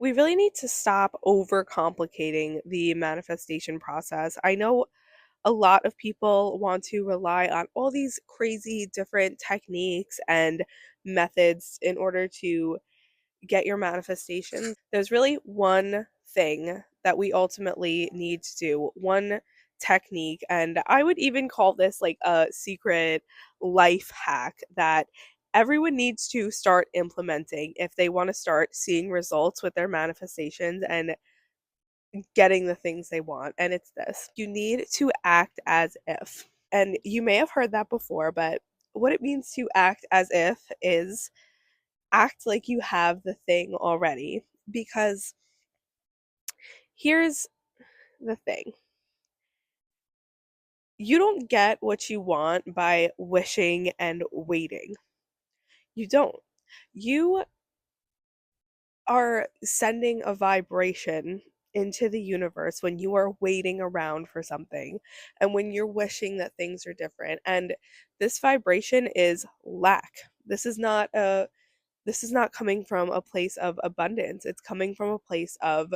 We really need to stop overcomplicating the manifestation process. I know a lot of people want to rely on all these crazy different techniques and methods in order to get your manifestations. There's really one thing that we ultimately need to do, one technique, and I would even call this like a secret life hack that everyone needs to start implementing if they want to start seeing results with their manifestations and getting the things they want. And it's this: you need to act as if. And you may have heard that before, but what it means to act as if is act like you have the thing already. Because here's the thing: you don't get what you want by wishing and waiting. You don't. You are sending a vibration into the universe when you are waiting around for something and when you're wishing that things are different. And this vibration is lack. This is not coming from a place of abundance. It's coming from a place of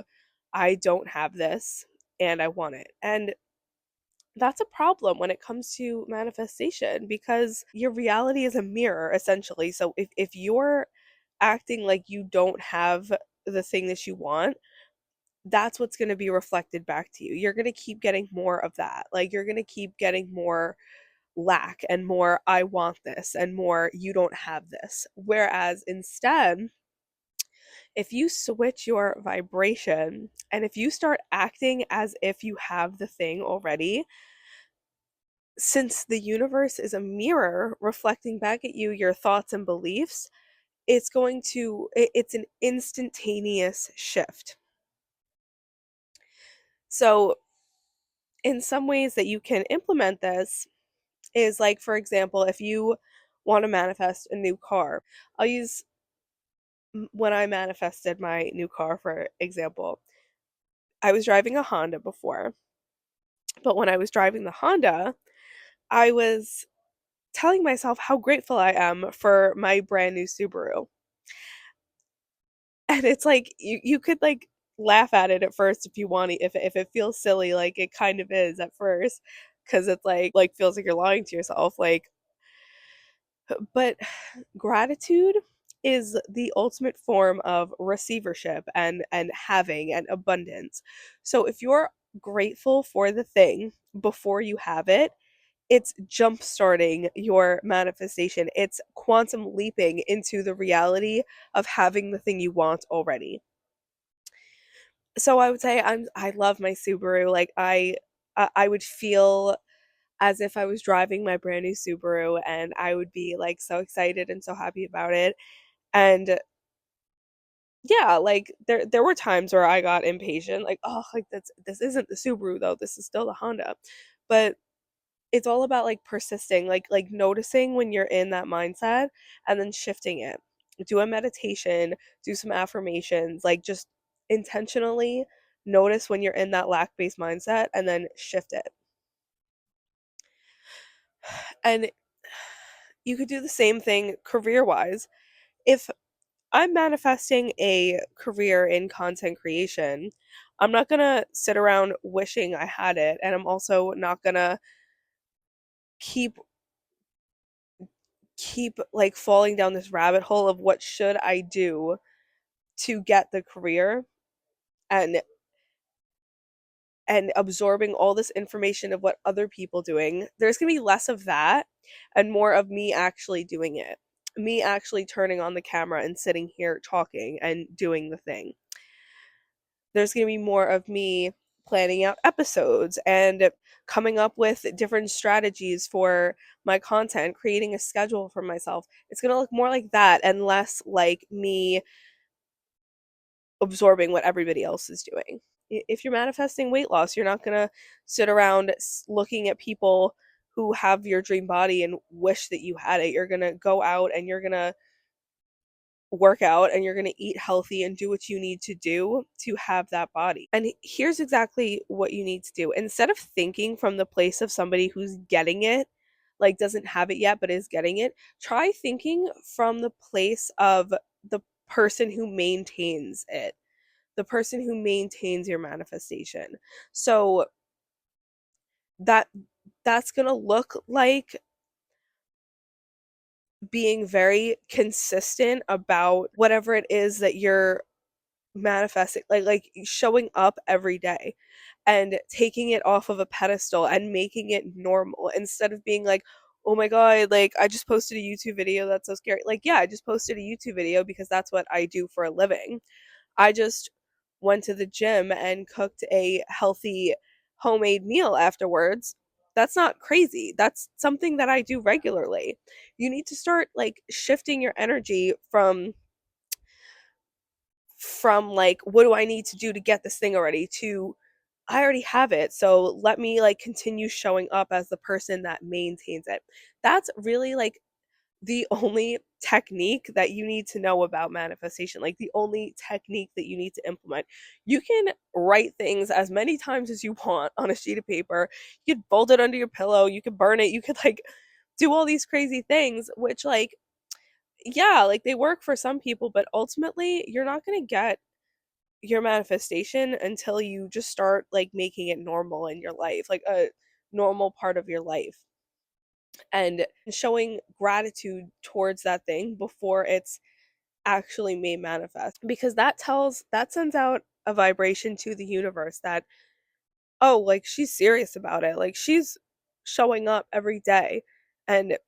I don't have this and I want it. And that's a problem when it comes to manifestation because your reality is a mirror essentially. So if you're acting like you don't have the thing that you want, that's what's going to be reflected back to you. You're going to keep getting more of that. Like you're going to keep getting more lack and more I want this and more you don't have this. Whereas instead, if you switch your vibration and if you start acting as if you have the thing already, since the universe is a mirror reflecting back at you your thoughts and beliefs, it's an instantaneous shift. So, in some ways that you can implement this is like, for example, if you want to manifest a new car, I'll use when I manifested my new car, for example. I was driving a Honda before, but when I was driving the Honda, I was telling myself how grateful I am for my brand new Subaru. And it's like you could like laugh at it at first if you want to, if it feels silly, like it kind of is at first, because it's like feels like you're lying to yourself, like, but gratitude is the ultimate form of receivership and having and abundance. So if you're grateful for the thing before you have it, it's jump starting your manifestation. It's quantum leaping into the reality of having the thing you want already. So I would say I love my Subaru. Like I would feel as if I was driving my brand new Subaru and I would be like so excited and so happy about it. And yeah, like there were times where I got impatient, like, oh, like this isn't the Subaru though. This is still the Honda. But it's all about like persisting, like noticing when you're in that mindset and then shifting it. Do a meditation, do some affirmations, like just intentionally notice when you're in that lack-based mindset and then shift it. And you could do the same thing career-wise. If I'm manifesting a career in content creation, I'm not going to sit around wishing I had it, and I'm also not going to keep keep like falling down this rabbit hole of what should I do to get the career and absorbing all this information of what other people doing. There's going to be less of that and more of me actually doing it. Me actually turning on the camera and sitting here talking and doing the thing. There's going to be more of me planning out episodes and coming up with different strategies for my content, creating a schedule for myself. It's going to look more like that and less like me absorbing what everybody else is doing. If you're manifesting weight loss, you're not going to sit around looking at people who have your dream body and wish that you had it. You're going to go out and you're going to work out and you're going to eat healthy and do what you need to do to have that body. And here's exactly what you need to do. Instead of thinking from the place of somebody who's getting it, like doesn't have it yet but is getting it, try thinking from the place of the person who maintains it. the person who maintains your manifestation. So that that's going to look like being very consistent about whatever it is that you're manifesting, like showing up every day and taking it off of a pedestal and making it normal instead of being like, oh my god, like I just posted a YouTube video, that's so scary. Like, yeah, I just posted a YouTube video because that's what I do for a living. I just went to the gym and cooked a healthy homemade meal afterwards. That's not crazy. That's something that I do regularly. You need to start like shifting your energy from like, what do I need to do to get this thing already, to I already have it, so let me like continue showing up as the person that maintains it. That's really like the only technique that you need to know about manifestation, like the only technique that you need to implement. You can write things as many times as you want on a sheet of paper. You could fold it under your pillow, you could burn it, you could like do all these crazy things, which like, yeah, like they work for some people, but ultimately you're not going to get your manifestation until you just start like making it normal in your life, like a normal part of your life, and showing gratitude towards that thing before it's actually made manifest, because that sends out a vibration to the universe that, oh, like she's serious about it, like she's showing up every day and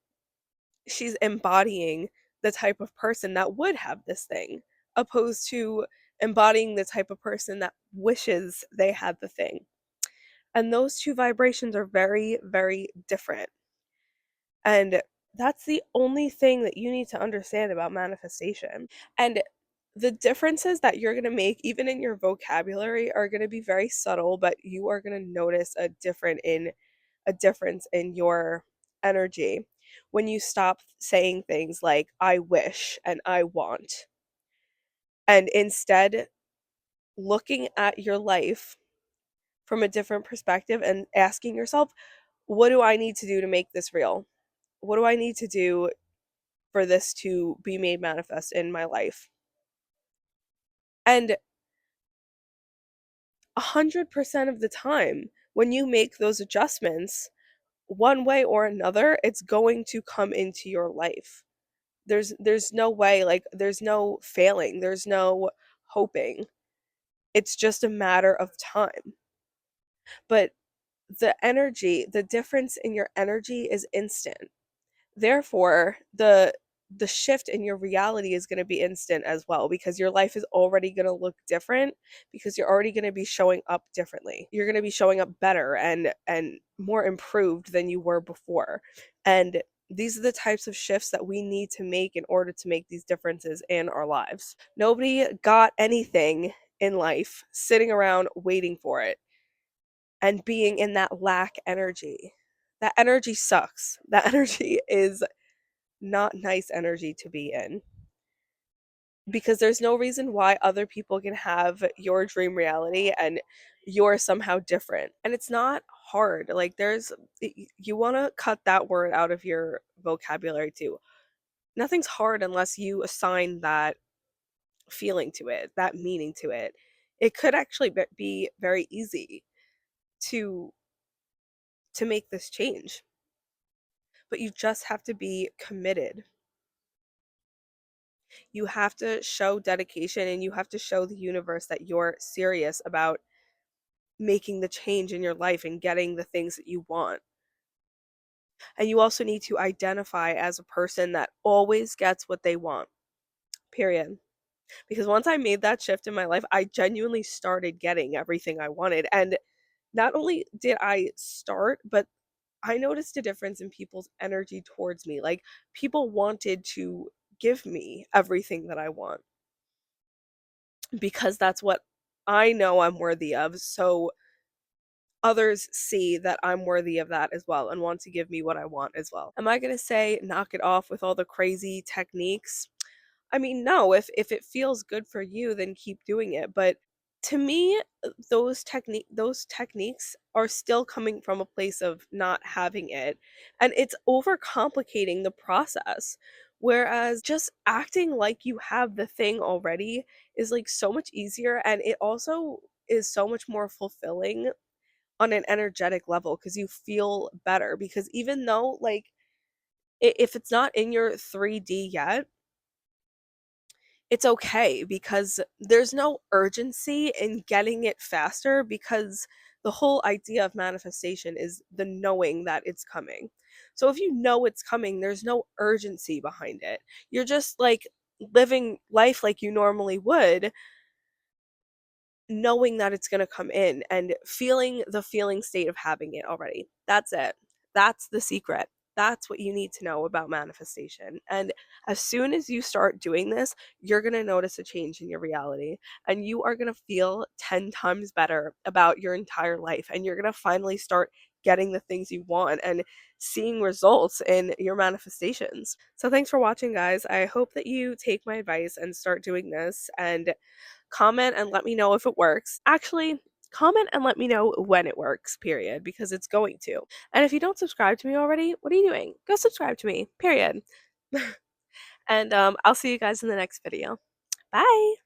she's embodying the type of person that would have this thing, opposed to embodying the type of person that wishes they had the thing. And those two vibrations are very, very different. And that's the only thing that you need to understand about manifestation. And the differences that you're going to make, even in your vocabulary, are going to be very subtle, but you are going to notice a difference in your energy when you stop saying things like I wish and I want, and instead looking at your life from a different perspective and asking yourself, what do I need to do to make this real? What do I need to do for this to be made manifest in my life? And 100% of the time, when you make those adjustments, one way or another, it's going to come into your life. There's no way, like there's no failing, there's no hoping. It's just a matter of time. But the difference in your energy is instant. Therefore, the shift in your reality is going to be instant as well, because your life is already going to look different, because you're already going to be showing up differently. You're going to be showing up better and more improved than you were before. And these are the types of shifts that we need to make in order to make these differences in our lives. Nobody got anything in life sitting around waiting for it and being in that lack energy. That energy sucks. That energy is not nice energy to be in, because there's no reason why other people can have your dream reality and you're somehow different. And it's not hard. Like you want to cut that word out of your vocabulary too. Nothing's hard unless you assign that feeling to it, that meaning to it. It could actually be very easy to make this change, but you just have to be committed. You have to show dedication and you have to show the universe that you're serious about making the change in your life and getting the things that you want. And you also need to identify as a person that always gets what they want. Period. Because once I made that shift in my life, I genuinely started getting everything I wanted. And not only did I start, but I noticed a difference in people's energy towards me. Like, people wanted to give me everything that I want because that's what I know I'm worthy of. So others see that I'm worthy of that as well and want to give me what I want as well. Am I going to say knock it off with all the crazy techniques? I mean, no, if it feels good for you, then keep doing it. But to me, those techniques are still coming from a place of not having it, and it's overcomplicating the process. Whereas just acting like you have the thing already is like so much easier, and it also is so much more fulfilling on an energetic level because you feel better. Because even though, like, if it's not in your 3D yet, it's okay because there's no urgency in getting it faster, because the whole idea of manifestation is the knowing that it's coming. So if you know it's coming, there's no urgency behind it. You're just like living life like you normally would, knowing that it's going to come in and feeling the feeling state of having it already. That's it. That's the secret. That's what you need to know about manifestation. And as soon as you start doing this, you're going to notice a change in your reality, and you are going to feel 10 times better about your entire life. And you're going to finally start getting the things you want and seeing results in your manifestations. So, thanks for watching, guys. I hope that you take my advice and start doing this, and comment and let me know if it works. Actually, comment and let me know when it works, period, because it's going to. And if you don't subscribe to me already, what are you doing? Go subscribe to me, period. And I'll see you guys in the next video. Bye.